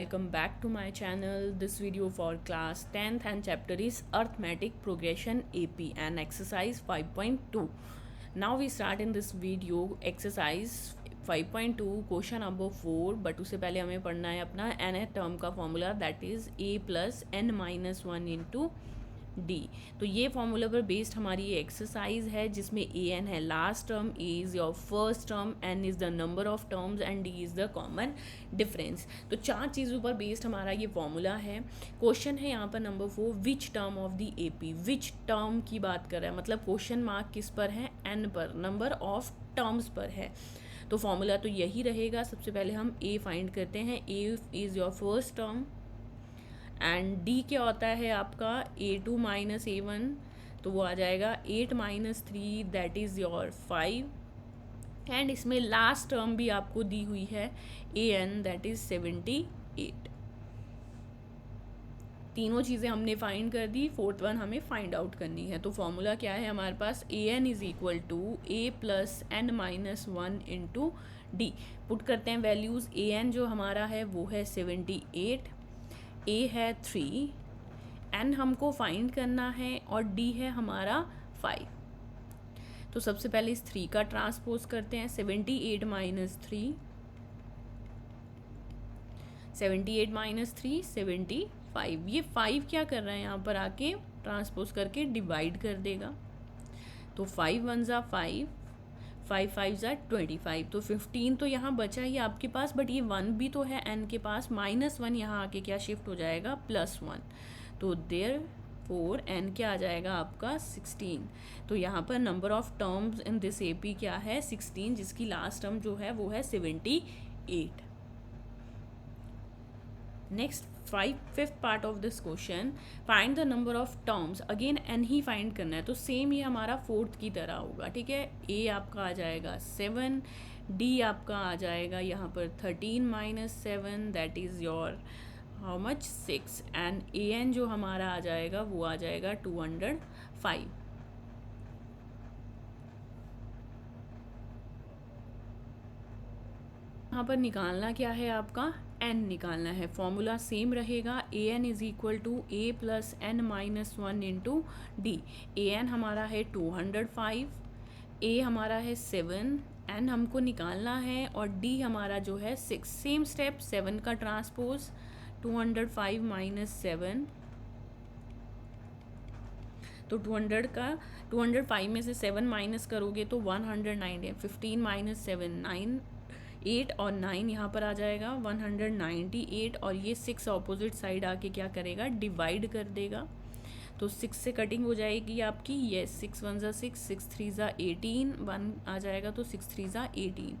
Welcome back to my channel. This video for class 10th and chapter is Arithmetic Progression AP and exercise 5.2. Now we start in this video exercise 5.2 question number 4 but उससे पहले हमें पढ़ना है अपना nth term का formula that is a plus n minus one into d. तो ये formula पर बेस्ड हमारी ये एक्सरसाइज है जिसमें ए एन है last term, a is your first term, n is the number of terms and d is the common difference. तो चार चीज़ों पर बेस्ड हमारा ये फॉर्मूला है। क्वेश्चन है यहाँ पर number 4, which term of the A P, which term की बात कर रहा है, मतलब क्वेश्चन मार्क किस पर है, एन पर, नंबर ऑफ टर्म्स पर है। तो फॉर्मूला तो यही रहेगा। सबसे पहले हम ए फाइंड करते हैं। ए is your first term and D क्या होता है आपका a2 माइनस a1, तो वो आ जाएगा 8 minus 3 that is your 5 and इसमें लास्ट टर्म भी आपको दी हुई है an दैट इज़ 78। तीनों चीज़ें हमने फाइंड कर दी, फोर्थ वन हमें फाइंड आउट करनी है। तो फॉर्मूला क्या है हमारे पास, an is equal to a plus n minus one into d. Put करते हैं वैल्यूज़। an जो हमारा है वो है 78, a है 3, n हमको फाइंड करना है और d है हमारा 5। तो सबसे पहले इस 3 का ट्रांसपोज करते हैं। 78 माइनस 3, 78 माइनस 3 75। ये 5 क्या कर रहा है यहाँ पर आके ट्रांसपोज करके डिवाइड कर देगा। तो 5 वन ज़ा 5, 5 5 ज़ा 25। तो 15 तो यहाँ बचा ही आपके पास, बट ये 1 भी तो है n के पास, माइनस 1 यहाँ आके क्या शिफ्ट हो जाएगा +1। तो देयर फोर n क्या आ जाएगा आपका 16। तो यहाँ पर number of terms in this AP क्या है 16, जिसकी लास्ट टर्म जो है वो है 78। Next fifth part of this question, find the number of terms. Again n he find करना है, तो सेम ये हमारा फोर्थ की तरह होगा, ठीक है। a आपका आ जाएगा 7, d आपका आ जाएगा यहाँ पर 13 minus 7 that is your how much 6 and an जो हमारा आ जाएगा वो आ जाएगा 205। यहाँ पर निकालना क्या है आपका, n निकालना है। फॉर्मूला सेम रहेगा, a n is equal to a plus n minus one into d. A n हमारा है 205, a हमारा है 7, n हमको निकालना है और d हमारा जो है 6। सेम स्टेप 7 का ट्रांसपोज, 205 माइनस 7, तो 205 में से 7 माइनस करोगे तो 109 है। 15 माइनस 7 9, 8 और 9 यहाँ पर आ जाएगा 198 और ये 6 ऑपोजिट साइड आके क्या करेगा डिवाइड कर देगा। तो 6 से कटिंग हो जाएगी आपकी, ये 6 वन ज़ा 6, 6 3 ज़ा 18, 1 आ जाएगा तो 6 3 ज़ा 18,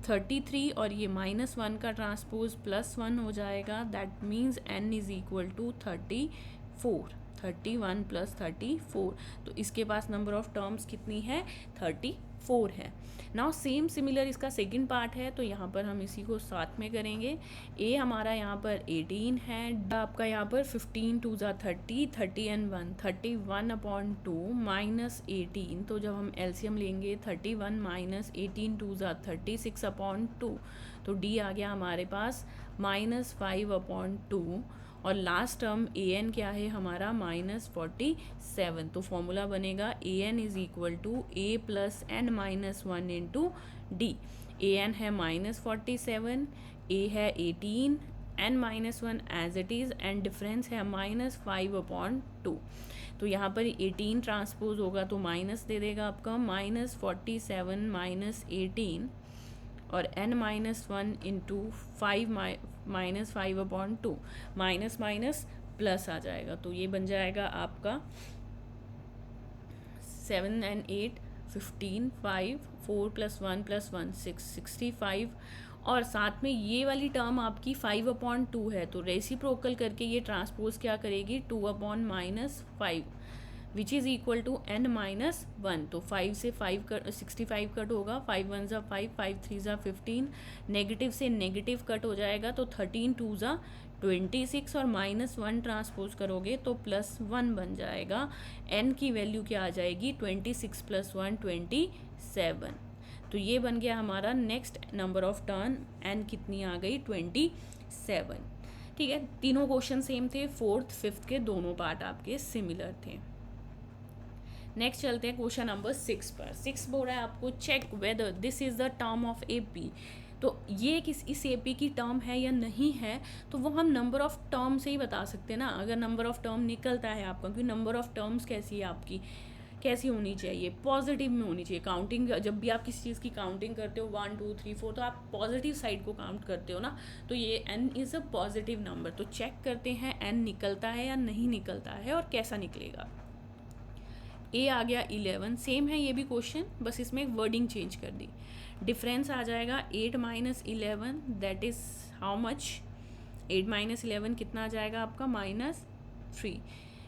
33 और ये -1 का ट्रांसपोज +1 हो जाएगा। That means n is equal to 34, 31 plus 34। तो इसके पास नंबर ऑफ टर्म्स कितनी है 34 है। नाउ सेम सिमिलर इसका सेकंड पार्ट है, तो यहाँ पर हम इसी को साथ में करेंगे। a हमारा यहाँ पर 18 है, आपका यहाँ पर 15 2 ज़ा 30, 30 एंड 1 31/2 माइनस 18। तो जब हम LCM लेंगे 31 माइनस 18 2 ज़ा 36/2, तो d आ गया हमारे पास -5/2 और लास्ट टर्म ए एन क्या है हमारा -47। तो फॉर्मूला बनेगा a n is equal to a plus n minus one into d. A n है -47, a है 18, n minus one as it is and difference है -5/2। तो यहाँ पर 18 ट्रांसपोज होगा तो माइनस दे देगा आपका, -47 माइनस 18 और n minus one into 5 minus 5/2, minus minus plus आ जाएगा। तो ये बन जाएगा आपका 7 एंड 8 15, 5 4 + 1 + 1 6 65 और साथ में ये वाली टर्म आपकी 5/2 है, तो रेसिप्रोकल करके ये ट्रांसपोज क्या करेगी 2/-5 which is equal to n minus 1। तो 5 से 5 कट 65 कट होगा, 5 वन ज़ा 5, 5 3 ज़ा 15, नेगेटिव से नेगेटिव कट हो जाएगा तो 13 2 ज़ा 26 और -1 ट्रांसपोज करोगे तो +1 बन जाएगा। n की वैल्यू क्या आ जाएगी 26 + 1 27। तो ये बन गया हमारा next number of turn, n कितनी आ गई 27। ठीक है, तीनों क्वेश्चन सेम थे, फोर्थ फिफ्थ के दोनों पार्ट आपके सिमिलर थे। नेक्स्ट चलते हैं क्वेश्चन नंबर 6 पर। 6 बोल रहा है आपको check whether this is the term of AP. तो ये इस एपी की टर्म है या नहीं है, तो वो हम नंबर ऑफ टर्म से ही बता सकते हैं ना। अगर नंबर ऑफ टर्म निकलता है आपका, क्योंकि नंबर ऑफ टर्म्स कैसी है आपकी, कैसी होनी चाहिए, पॉजिटिव में होनी चाहिए। काउंटिंग जब भी आप किसी चीज़ की काउंटिंग करते हो 1 2 3 4, तो आप पॉजिटिव साइड को काउंट करते हो ना, तो ये n is a positive number. तो चेक करते हैं n निकलता है या नहीं निकलता है और कैसा निकलेगा। ए आ गया 11, सेम है ये भी क्वेश्चन, बस इसमें एक वर्डिंग चेंज कर दी। डिफरेंस आ जाएगा 8 minus 11, that is how much, 8 minus 11 कितना आ जाएगा आपका -3।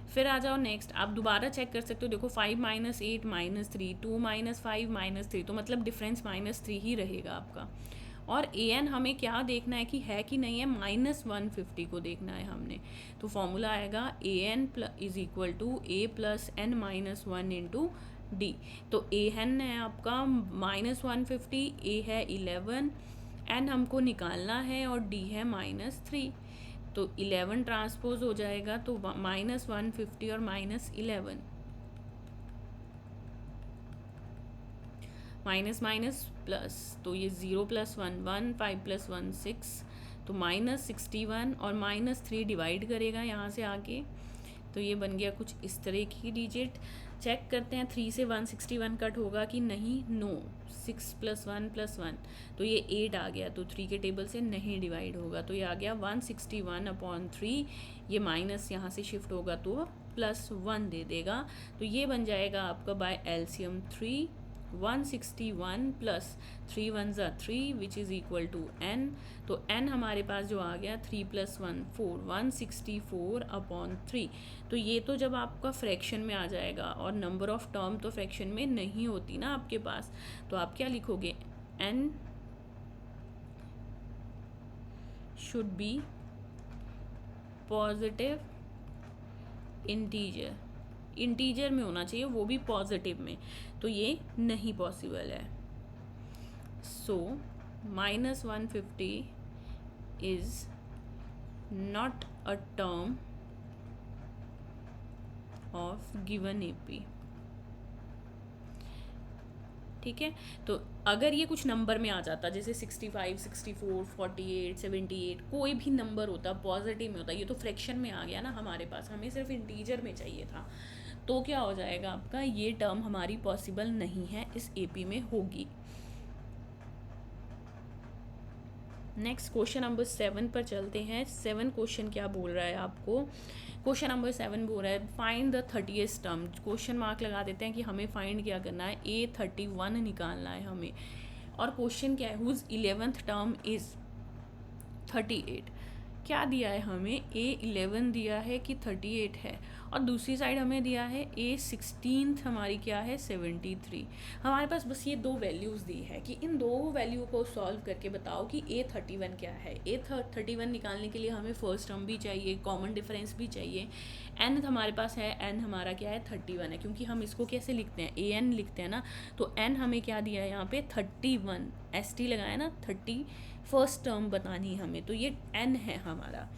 फिर आ जाओ नेक्स्ट, आप दोबारा चेक कर सकते हो, देखो 5 माइनस 8 -3, 2 माइनस 5 -3, तो मतलब डिफरेंस -3 ही रहेगा आपका। और ए एन हमें क्या देखना है कि नहीं है, -150 को देखना है हमने। तो फॉर्मूला आएगा a n is equal to a plus n -1 into d. तो ए एन है आपका -150, ए है 11, एन हमको निकालना है और डी है -3। तो 11 ट्रांसपोज हो जाएगा, तो -150 और -11, माइनस माइनस प्लस, तो ये 0 + 1 1, 5 + 1 6, तो -61 और -3 डिवाइड करेगा यहाँ से आके, तो ये बन गया कुछ इस तरह की डिजिट। चेक करते हैं 3 से 161 कट होगा कि नहीं, नो, 6 + 1 + 1, तो ये 8 आ गया, तो 3 के टेबल से नहीं डिवाइड होगा, तो ये आ गया 161/3। ये माइनस यहाँ से शिफ्ट होगा तो +1 दे देगा, तो ये बन जाएगा आपका by LCM 3, 161 + 3 1 3 which is equal to n। तो n हमारे पास जो आ गया 3 + 1 4, 164/3। तो ये तो जब आपका फ्रैक्शन में आ जाएगा, और नंबर ऑफ टर्म तो फ्रैक्शन में नहीं होती ना आपके पास, तो आप क्या लिखोगे, n should be positive integer में होना चाहिए, वो भी पॉजिटिव में, तो ये नहीं पॉसिबल है। सो -150 is not a term of given AP. ठीक है, तो अगर ये कुछ नंबर में आ जाता, जैसे 65 64 48 78, कोई भी नंबर होता, पॉजिटिव में होता, ये तो फ्रैक्शन में आ गया ना हमारे पास, हमें सिर्फ इंटीजर में चाहिए था, तो क्या हो जाएगा आपका, ये टर्म हमारी पॉसिबल नहीं है, इस एपी में होगी। नेक्स्ट क्वेश्चन नंबर 7 पर चलते हैं। 7 क्वेश्चन क्या बोल रहा है आपको, क्वेश्चन नंबर 7 बोल रहा है find the 30th term. Question mark लगा देते हैं कि हमें फाइंड क्या करना है, A31 निकालना है हमें, और क्वेश्चन क्या है, हुज 11th टर्म इज 38। क्या दिया है हमें, A11 दिया है कि 38 है, और दूसरी साइड हमें दिया है A16 हमारी क्या है 73। हमारे पास बस ये दो वैल्यूज़ दी है कि इन दो वैल्यू को सॉल्व करके बताओ कि A31 क्या है। A31 निकालने के लिए हमें फर्स्ट टर्म भी चाहिए, कॉमन डिफरेंस भी चाहिए। n हमारे पास है, n हमारा क्या है 31 है, क्योंकि हम इसको कैसे लिखते हैं, an लिखते हैं ना, तो n हमें क्या दिया है यहाँ पे 31, st लगाया ना, 30 फर्स्ट टर्म बतानी है हमें, तो ये n है हमारा।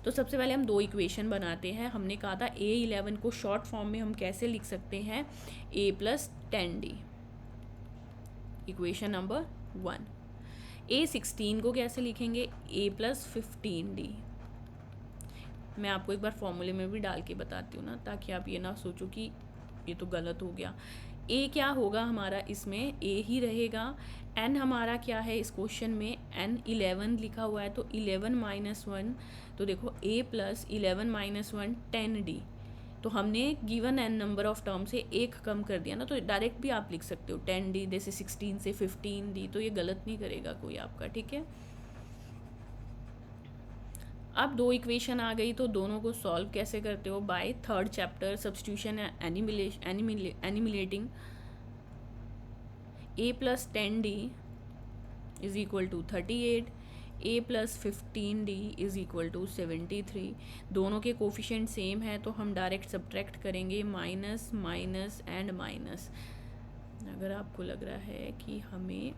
तो सबसे पहले हम दो इक्वेशन बनाते हैं। हमने कहा था A11 को शॉर्ट फॉर्म में हम कैसे लिख सकते हैं, a + 10d, equation number 1। A16 को कैसे लिखेंगे, a + 15d। मैं आपको एक बार फॉर्मूले में भी डाल के बताती हूँ ना, ताकि आप ये ना सोचो कि ये तो गलत हो गया। a क्या होगा हमारा, इसमें a ही रहेगा। n हमारा क्या है इस क्वेश्चन में, n 11 लिखा हुआ है, तो 11 - 1, तो देखो a + 11 - 1 10d। तो हमने given n number of term से एक कम कर दिया ना, तो डायरेक्ट भी आप लिख सकते हो 10d, जैसे 16 से 15d, तो ये गलत नहीं करेगा कोई आपका, ठीक है। अब दो इक्वेशन आ गई, तो दोनों को सॉल्व कैसे करते हो, by third chapter substitution eliminating. a + 10d is equal to 38, a + 15d is equal to 73। दोनों के कोफिशिएंट सेम है, तो हम डायरेक्ट सब्ट्रैक्ट करेंगे, माइनस माइनस एंड माइनस। अगर आपको लग रहा है कि हमें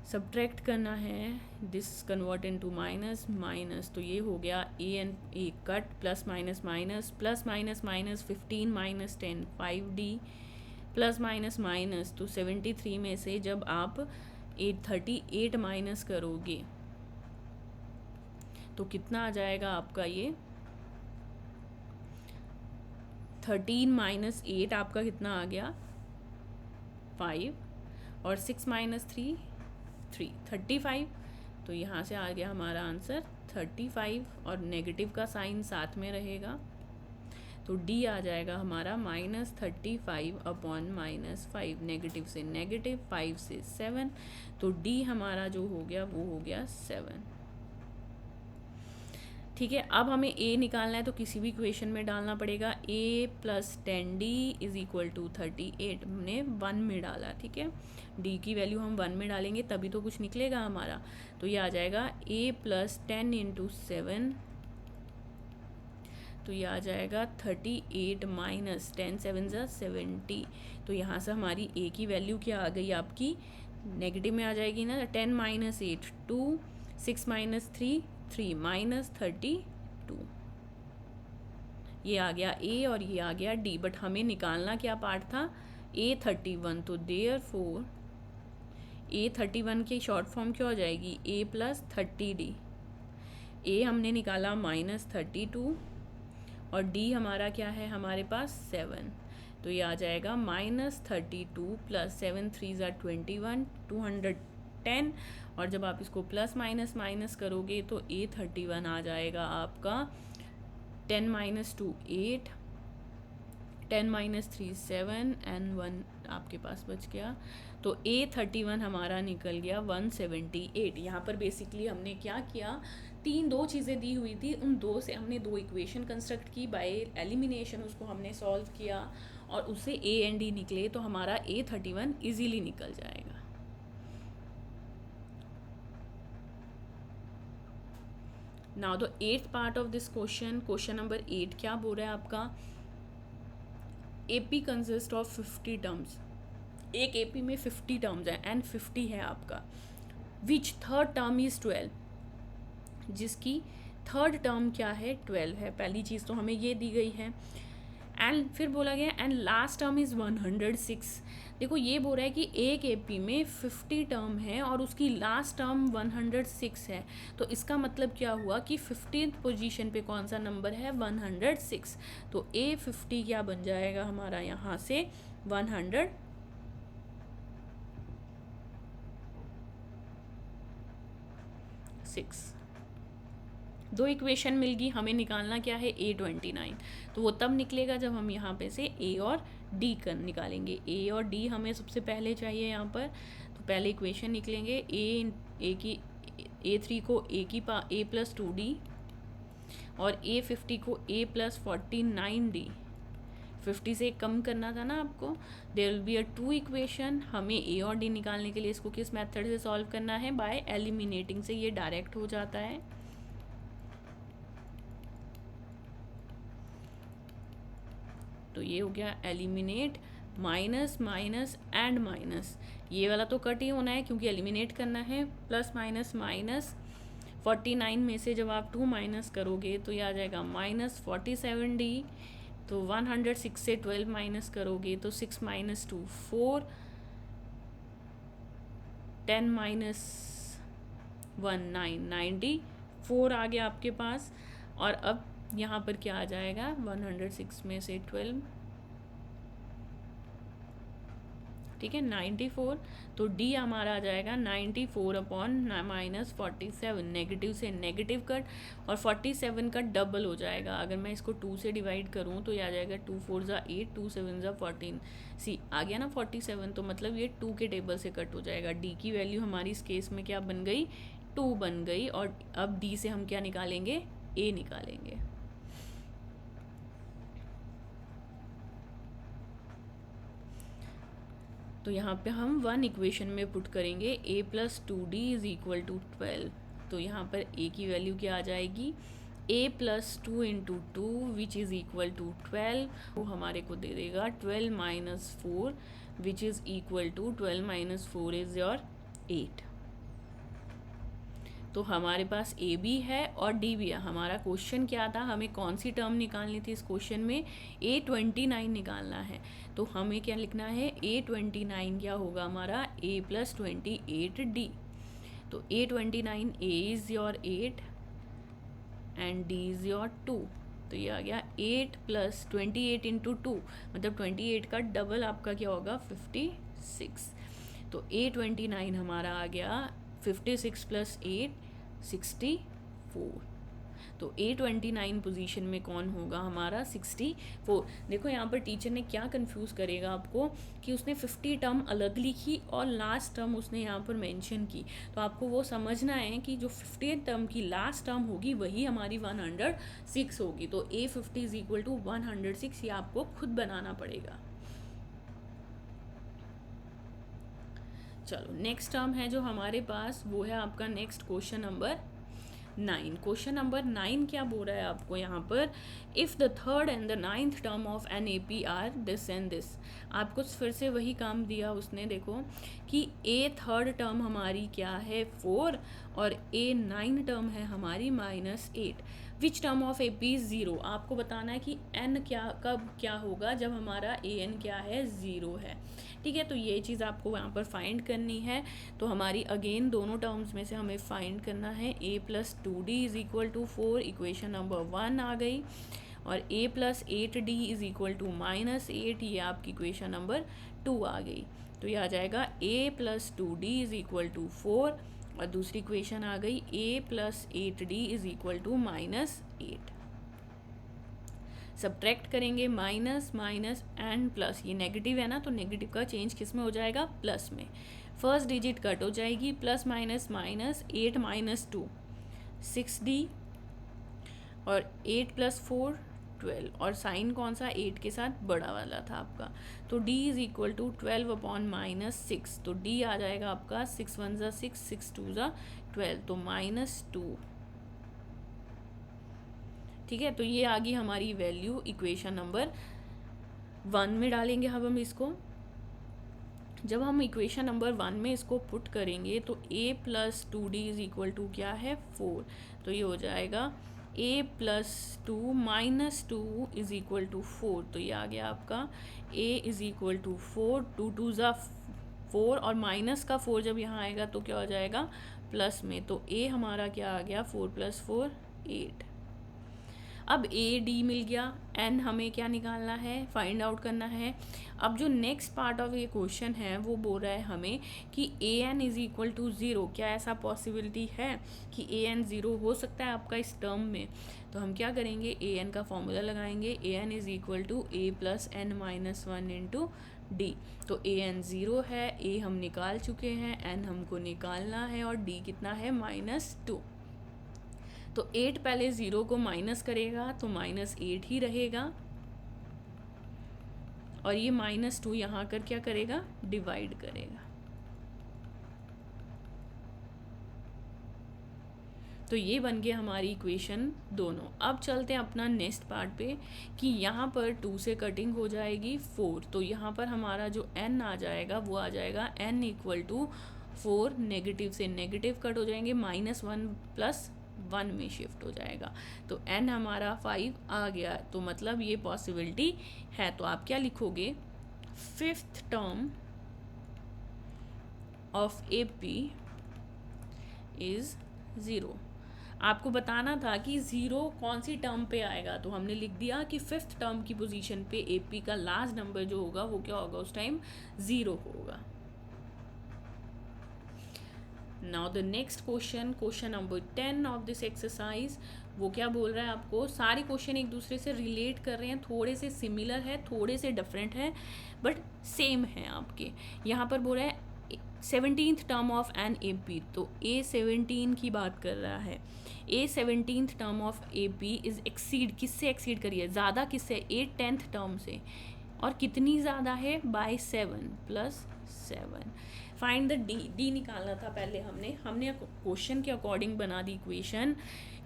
सब्ट्रैक्ट करना है, this convert into minus minus, तो ये हो गया A and A cut, plus minus minus, plus minus minus 15 minus 10 5d, plus minus minus, तो 73 में से जब आप 838 माइनस करोगे तो कितना आ जाएगा आपका, ये 13 माइनस 8 आपका कितना आ गया 5, और 6 माइनस 3 3 35, तो यहाँ से आ गया हमारा आंसर 35, और नेगेटिव का साइन साथ में रहेगा, तो डी आ जाएगा हमारा -35 अपॉन -5, नेगेटिव से नेगेटिव, 5 से 7, तो डी हमारा जो हो गया वो हो गया 7। ठीक है, अब हमें a निकालना है तो किसी भी इक्वेशन में डालना पड़ेगा, a plus 10d is equal to 38, हमने 1 में डाला। ठीक है, d की वैल्यू हम 1 में डालेंगे तभी तो कुछ निकलेगा हमारा, तो ये आ जाएगा a प्लस 10 इंटू 7, तो ये आ जाएगा 38 माइनस 10 7 ज़ा 70, तो यहाँ से हमारी a की वैल्यू क्या आ गई आपकी, नेगेटिव में आ जाएगी ना, 10 माइनस 8 2, 6 माइनस 3 3, माइनस 32, ये आ गया a और ये आ गया d, बट हमें निकालना क्या पार्ट था, a31, तो देयरफॉर a31 की शॉर्ट फॉर्म क्या हो जाएगी, a प्लस 30d, a हमने निकाला -32 और d हमारा क्या है हमारे पास 7, तो ये आ जाएगा -32 प्लस 7 3 ज़ा 21 210, और जब आप इसको प्लस माइनस माइनस करोगे तो a31 आ जाएगा आपका 10 माइनस 2 8, 10 माइनस 3 7 एंड 1 आपके पास बच गया, तो a31 हमारा निकल गया 178। यहाँ पर बेसिकली हमने क्या किया, दो चीज़ें दी हुई थी, उन दो से हमने दो इक्वेशन कंस्ट्रक्ट की, बाय एलिमिनेशन उसको हमने सॉल्व किया और उससे a एंड d निकले, तो हमारा a31 इजीली निकल जाएगा। Now the 8th part of this question number 8 क्या बोल रहा है आपका, AP कंसिस्ट ऑफ 50 टर्म्स, एक AP में 50 टर्म्स है एंड 50 है आपका, विच थर्ड टर्म इज 12, जिसकी थर्ड टर्म क्या है 12 है, पहली चीज़ तो हमें ये दी गई है, एंड फिर बोला गया एंड लास्ट टर्म इज़ 106। देखो ये बोल रहा है कि एक AP में 50 टर्म है और उसकी लास्ट टर्म 106 है, तो इसका मतलब क्या हुआ कि 15th पोजीशन पे कौन सा नंबर है 106, तो A50 क्या बन जाएगा हमारा यहाँ से 106। दो इक्वेशन मिल गई, हमें निकालना क्या है A29, तो वो तब निकलेगा जब हम यहाँ पे से A और D कर निकालेंगे, A और D हमें सबसे पहले चाहिए यहाँ पर, तो पहले इक्वेशन निकलेंगे A की A3 को A प्लस 2D और A50 को A प्लस 49D, 50 से कम करना था ना आपको, there will be a 2 equation, हमें A और D निकालने के लिए इसको किस मेथड से सॉल्व करना है, बाय एलिमिनेटिंग से, ये डायरेक्ट हो जाता है। तो ये हो गया eliminate, minus minus and minus, ये वाला तो कट ही होना है क्योंकि एलिमिनेट करना है, प्लस माइनस माइनस, 49 में से जब आप 2 माइनस करोगे तो ये आ जाएगा -47D, तो 106 से 12 माइनस करोगे तो 6 माइनस 2 4, 10 माइनस 1 9 94 आ गया आपके पास, और अब यहाँ पर क्या आ जाएगा 106 में से 12, ठीक है 94, तो D हमारा आ जाएगा 94 अपॉन -47, नेगेटिव से नेगेटिव कट, और 47 का डबल हो जाएगा, अगर मैं इसको 2 से डिवाइड करूँ तो ये आ जाएगा 2 4 ज़ा 8 2 7 ज़ा 14, सी आ गया ना 47, तो मतलब ये 2 के टेबल से कट हो जाएगा, D की वैल्यू हमारी इस केस में क्या बन गई 2 बन गई, और अब D से हम क्या निकालेंगे A निकालेंगे। तो यहाँ पे हम 1 इक्वेशन में पुट करेंगे A plus 2D is equal to 12, तो यहाँ पर A की वैल्यू क्या आ जाएगी A plus 2 into 2 which is equal to 12, वो हमारे को दे देगा 12 minus 4 which is equal to 12 minus 4 is your 8। तो हमारे पास ए भी है और डी भी है। हमारा क्वेश्चन क्या था, हमें कौन सी टर्म निकालनी थी इस क्वेश्चन में, A29 निकालना है। तो हमें क्या लिखना है, A29 क्या होगा हमारा, A + 28D। तो A29, A is your 8 and D is your 2। तो ये आ गया 8 + 28 × 2, मतलब 28 का डबल आपका क्या होगा, 56। तो A29 हमारा आ गया 56 + 8 64। तो A29 पोजीशन में कौन होगा हमारा, 64। देखो यहाँ पर टीचर ने क्या कंफ्यूज करेगा आपको कि उसने 50 टर्म अलग लिखी और लास्ट टर्म उसने यहाँ पर मेंशन की। तो आपको वो समझना है कि जो 50 टर्म की लास्ट टर्म होगी वही हमारी 106 होगी। तो A50 = 106, ये आपको खुद बनाना पड़ेगा। चलो नेक्स्ट टर्म है जो हमारे पास, वो है आपका next question number 9। Question number 9 क्या बोल रहा है आपको यहाँ पर, if the third and the 9th term of an AP are this and this. आपको फिर से वही काम दिया उसने, देखो कि A थर्ड टर्म हमारी क्या है 4 और A 9 टर्म है हमारी -8। Which term of AP is 0। आपको बताना है कि n क्या कब क्या होगा जब हमारा AN क्या है 0 है। ठीक है, तो ये चीज़ आपको यहाँ पर फाइंड करनी है। तो हमारी अगेन दोनों टर्म्स में से हमें फाइंड करना है। A + 2D = 4, इक्वेशन नंबर 1 आ गई। और A + 8D = -8, ये आपकी इक्वेशन नंबर 2 आ गई। तो ये आ जाएगा A + 2D = 4 और दूसरी इक्वेशन आ गई A + 8D = -8। सब्ट्रैक्ट करेंगे, माइनस माइनस एंड प्लस, ये नेगेटिव है ना, तो नेगेटिव का चेंज किस में हो जाएगा, प्लस में। फर्स्ट डिजिट कट हो जाएगी, प्लस माइनस माइनस, 8 - 2 6D और 8 + 4 12, और साइन कौन सा, 8 के साथ बड़ा वाला था आपका। तो D = 12/-6, तो D आ जाएगा आपका 6 × 1 = 6, 6 × 2 = 12, तो -2। ठीक है, तो ये आ गई हमारी वैल्यू इक्वेशन नंबर 1 में डालेंगे। अब हम इसको, जब हम इक्वेशन नंबर 1 में इसको पुट करेंगे तो A + 2D = क्या है 4। तो ये हो जाएगा A + 2 - 2 = 4। तो ये आ गया आपका A = 4, 2 × 2 = 4 और माइनस का 4 जब यहाँ आएगा तो क्या हो जाएगा, प्लस में। तो A हमारा क्या आ गया, 4 + 4 8। अब AD मिल गया, N हमें क्या निकालना है, फाइंड आउट करना है। अब जो नेक्स्ट पार्ट ऑफ ये क्वेश्चन है वो बोल रहा है हमें कि AN = 0। क्या ऐसा पॉसिबिलिटी है कि AN 0 हो सकता है आपका इस टर्म में। तो हम क्या करेंगे, AN का फॉर्मूला लगाएंगे, AN = A + n - 1 × D। तो AN 0 है, A हम निकाल चुके हैं, N हमको निकालना है और D कितना है, -2। तो 8 पहले 0 को माइनस करेगा तो -8 ही रहेगा, और ये -2 यहाँ कर क्या करेगा, डिवाइड करेगा। तो ये बन गया हमारी इक्वेशन दोनों। अब चलते हैं अपना नेक्स्ट पार्ट पे कि यहाँ पर 2 से कटिंग हो जाएगी 4। तो यहाँ पर हमारा जो n आ जाएगा वो आ जाएगा n = 4, नेगेटिव से नेगेटिव कट हो जाएंगे, -1 + 1 में शिफ्ट हो जाएगा। तो n हमारा 5 आ गया, तो मतलब ये पॉसिबिलिटी है। तो आप क्या लिखोगे, 5th term of AP is 0। आपको बताना था कि 0 कौन सी टर्म पे आएगा, तो हमने लिख दिया कि 5th टर्म की पोजीशन पे AP का लास्ट नंबर जो होगा वो क्या होगा, उस टाइम 0 होगा। Now the next question, question number 10 of this exercise, वो क्या बोल रहा है आपको, सारे क्वेश्चन एक दूसरे से रिलेट कर रहे हैं, थोड़े से सिमिलर है, थोड़े से डिफरेंट है, बट सेम है आपके। यहाँ पर बोल रहा है 17th term of an AP, तो A17 की बात कर रहा है। A17th term of AP is exceed, किससे एक्सीड करिए, ज़्यादा किससे, 8th टर्म से, और कितनी ज़्यादा है, बाय 7 + 7। फाइंड द डी निकालना था पहले हमने क्वेश्चन के अकॉर्डिंग बना दी इक्वेशन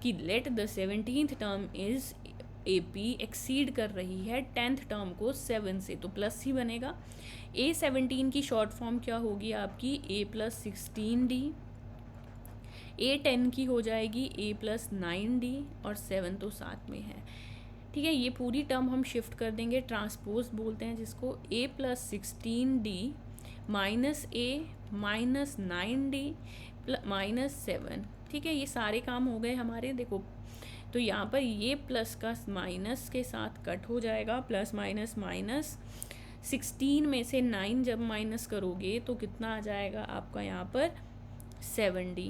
कि let the 17th term is AP exceed कर रही है 10th टर्म को 7 से, तो प्लस ही बनेगा। A17 की शॉर्ट फॉर्म क्या होगी आपकी, A + 16D। A10 की हो जाएगी A प्लस 9D और 7 तो साथ में है, ठीक है। ये पूरी टर्म हम शिफ्ट कर देंगे, ट्रांसपोज बोलते हैं जिसको, A plus 16D minus A minus 9D minus 7, ठीक है। ये सारे काम हो गए हमारे, देखो तो यहाँ पर ये प्लस का माइनस के साथ कट हो जाएगा, प्लस माइनस माइनस, 16 में से 9 जब माइनस करोगे तो कितना आ जाएगा आपका यहाँ पर 7D,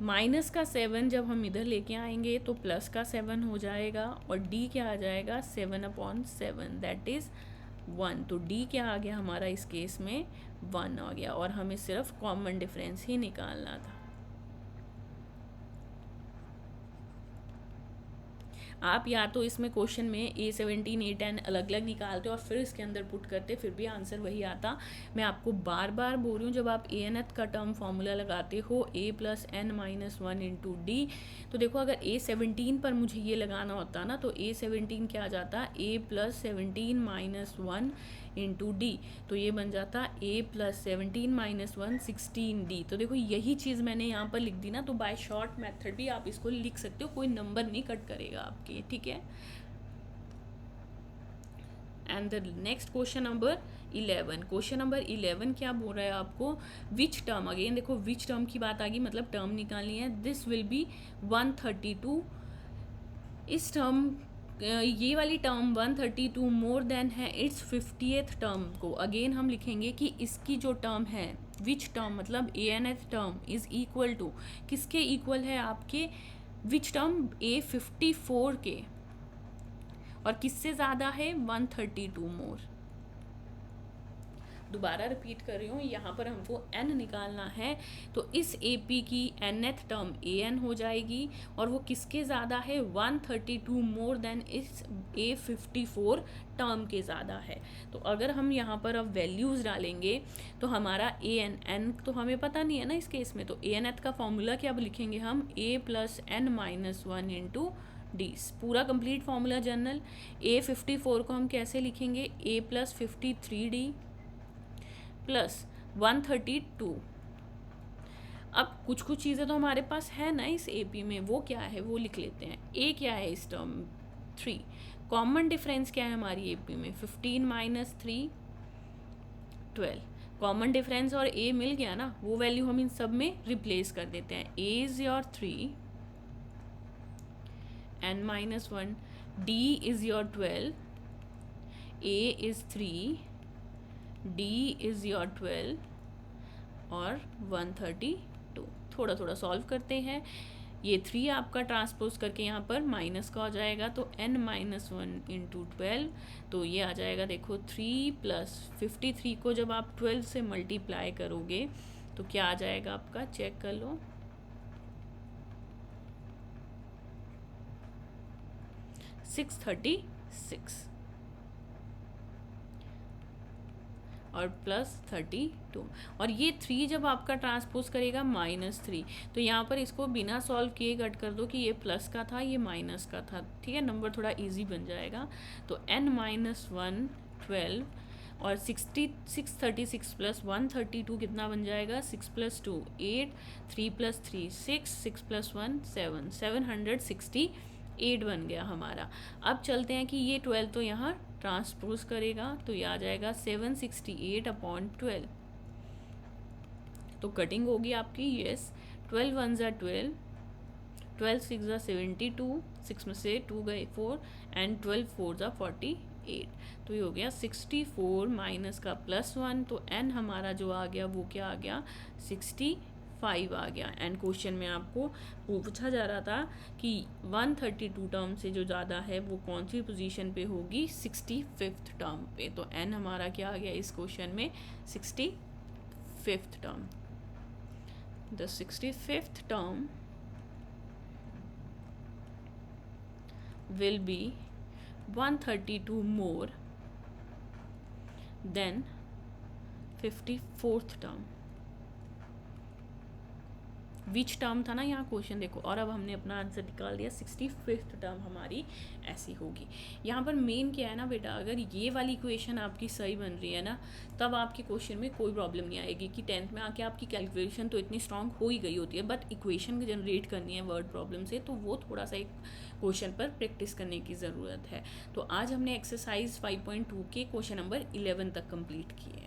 माइनस का 7 जब हम इधर लेके आएंगे तो प्लस का 7 हो जाएगा, और D क्या आ जाएगा 7/7, दैट इज़ 1। तो D क्या आ गया हमारा इस केस में 1 आ गया, और हमें सिर्फ कॉमन डिफरेंस ही निकालना था। आप या तो इसमें क्वेश्चन में A17 A10 अलग अलग निकालते और फिर इसके अंदर पुट करते, फिर भी आंसर वही आता। मैं आपको बार बार बोल रही हूँ, जब आप ANth का टर्म फार्मूला लगाते हो A plus N minus 1 into D, तो देखो अगर A17 पर मुझे ये लगाना होता ना तो A17 क्या आ जाता, A plus 17 minus 1 into D, तो ये बन जाता A प्लस 17 माइनस 1 16D। तो देखो यही चीज़ मैंने यहाँ पर लिख दी ना, तो बाय शॉर्ट मेथड भी आप इसको लिख सकते हो, कोई नंबर नहीं कट करेगा आपके, ठीक है। And the next question number 11, question number 11 क्या बोल रहा है आपको, विच टर्म, अगेन देखो विच टर्म की बात आ गई, मतलब टर्म निकालनी है। दिस विल बी 132, इस टर्म ये वाली टर्म 132 मोर देन है इट्स 50th टर्म को, अगेन हम लिखेंगे कि इसकी जो टर्म है विच टर्म मतलब ANth term is equal to, किसके इक्वल है आपके, विच टर्म A54 के, और किससे ज़्यादा है 132 मोर। दोबारा रिपीट कर रही हूँ, यहाँ पर हमको n निकालना है, तो इस AP की nth टर्म AN हो जाएगी, और वो किसके ज़्यादा है 132 मोर देन इस A54 टर्म के ज़्यादा है। तो अगर हम यहाँ पर अब वैल्यूज़ डालेंगे तो हमारा n तो हमें पता नहीं है ना इस केस में, तो ANth का फॉर्मूला क्या लिखेंगे हम, A plus N minus 1 into D, पूरा कंप्लीट फॉर्मूला जनरल। A54 को हम कैसे लिखेंगे, A प्लस 53D प्लस 132। अब कुछ कुछ चीज़ें तो हमारे पास है ना इस AP में, वो क्या है वो लिख लेते हैं। A क्या है इस टर्म 3, कॉमन डिफरेंस क्या है हमारी AP में 15 माइनस 3 12, कॉमन डिफरेंस और A मिल गया ना, वो वैल्यू हम इन सब में रिप्लेस कर देते हैं। A is your 3, N minus 1, D is your 12, A is 3, D is your 12 और 132। थोड़ा थोड़ा सॉल्व करते हैं, ये 3 आपका ट्रांसपोज करके यहाँ पर माइनस का हो जाएगा, तो n माइनस 1 इंटू 12, तो ये आ जाएगा देखो 3 प्लस 53 को जब आप 12 से मल्टीप्लाई करोगे तो क्या आ जाएगा आपका, चेक कर लो, 636 और प्लस 32, और ये 3 जब आपका ट्रांसपोज करेगा माइनस 3, तो यहाँ पर इसको बिना सॉल्व किए कट कर दो कि ये प्लस का था ये माइनस का था, ठीक है, नंबर थोड़ा इजी बन जाएगा। तो n माइनस 1 12 और 636 प्लस 132 कितना बन जाएगा, 6 प्लस 2 8, 3 प्लस 3 6, 6 प्लस 1 7, 768 बन गया हमारा। अब चलते हैं कि ये 12 तो यहाँ ट्रांसपोज करेगा, तो ये आ जाएगा 768/12, तो कटिंग होगी आपकी, यस 12 1 ज़ा 12, 12 6 ज़ा 72, 6 में से 2 गए 4 एंड 12 4 ज़ा 48, तो ये हो गया 64 माइनस का प्लस 1, तो n हमारा जो आ गया वो क्या आ गया 65 आ गया। एंड क्वेश्चन में आपको पूछा जा रहा था कि 132 टर्म से जो ज़्यादा है वो कौन सी पोजीशन पे होगी, 65th टर्म पे, तो n हमारा क्या आ गया इस क्वेश्चन में 65th term. The 65th term will be 132 more than 54th term, which term था ना यहाँ क्वेश्चन देखो, और अब हमने अपना आंसर निकाल दिया। 65th टर्म हमारी ऐसी होगी। यहाँ पर मेन क्या है ना बेटा, अगर ये वाली इक्वेशन आपकी सही बन रही है ना, तब आपके क्वेश्चन में कोई प्रॉब्लम नहीं आएगी कि 10th में आके आपकी कैलकुलेशन तो इतनी स्ट्रांग हो ही गई होती है, बट इक्वेशन जनरेट करनी है वर्ड प्रॉब्लम से, तो वो थोड़ा सा एक क्वेश्चन पर प्रैक्टिस करने की ज़रूरत है। तो आज हमने एक्सरसाइज 5.2 के क्वेश्चन नंबर 11 तक कंप्लीट किए हैं।